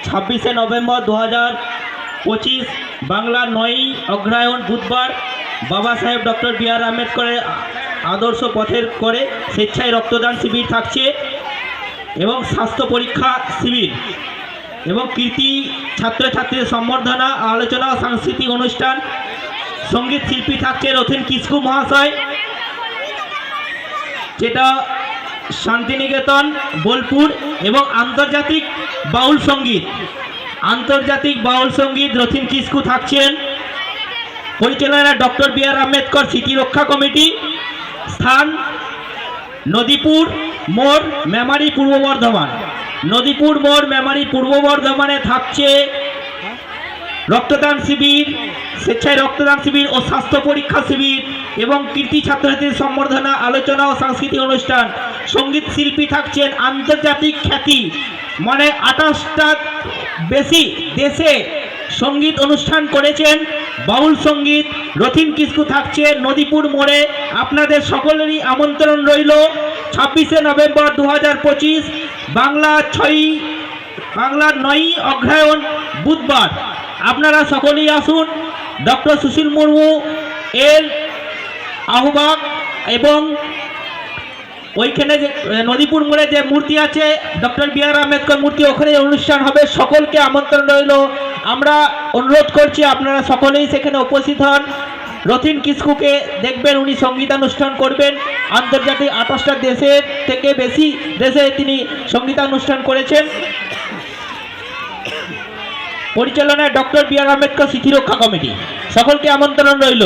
26শে November 2025 Bangla 9ই অগ্রহায়ণ বুধবার বাবা সাহেব ডক্টর বি.আর. আম্বেদকরের আদর্শ পথের করে স্বেচ্ছায় রক্তদান শিবির থাকছে এবং স্বাস্থ্য পরীক্ষা শিবির এবং কৃতি ছাত্রছাত্রীদের সম্বর্ধনা, আলোচনা ও সাংস্কৃতিক অনুষ্ঠান। সঙ্গীত শিল্পী থাকছে রথীন কিসকু মহাশয়, যেটা শান্তিনিকেতন বোলপুর, এবং আন্তর্জাতিক বাউল সঙ্গীত রথীন কিসকু থাকছেন। পরিচালনা ডক্টর বি.আর. আম্বেদকর স্মৃতি রক্ষা কমিটি। স্থান নদীপুর মোড়, মেমারি, পূর্ব বর্ধমান। নদীপুর মোড়, মেমারি, পূর্ব বর্ধমানে থাকছে রক্তদান শিবির, স্বেচ্ছায় রক্তদান শিবির ও স্বাস্থ্য পরীক্ষা শিবির এবং কৃতি ছাত্রছাত্রীদের সম্বর্ধনা, আলোচনা ও সাংস্কৃতিক অনুষ্ঠান। সঙ্গীত শিল্পী থাকছেন আন্তর্জাতিক খ্যাতি, মানে 28টা বেশি দেশে সঙ্গীত অনুষ্ঠান করেছেন। বাউল সঙ্গীত রথীন কিসকু থাকছে নদীপুর মোড়ে। আপনাদের সকলেরই আমন্ত্রণ রইল 26শে নভেম্বর 2025 বাংলা 9ই অগ্রহায়ণ বুধবার। আপনারা সকলেই আসুন। ডক্টর সুশীল মুর্মু এর আহ্বায়ক এবং ওইখানে যে নদীপুর মোড়ে যে মূর্তি আছে ডক্টর বি.আর. আম্বেদকর মূর্তি, ওখানে অনুষ্ঠান হবে। সকলকে আমন্ত্রণ রইল। আমরা অনুরোধ করছি আপনারা সকলেই সেখানে উপস্থিত হন। রথীন কিস্কুকে দেখবেন, উনি সঙ্গীতানুষ্ঠান করবেন। আন্তর্জাতিক 28টা দেশের থেকে বেশি দেশে তিনি সঙ্গীতানুষ্ঠান করেছেন। পরিচালনায় ডক্টর বি.আর. আম্বেদকর স্মৃতি রক্ষা কমিটি। সকলকে আমন্ত্রণ রইল।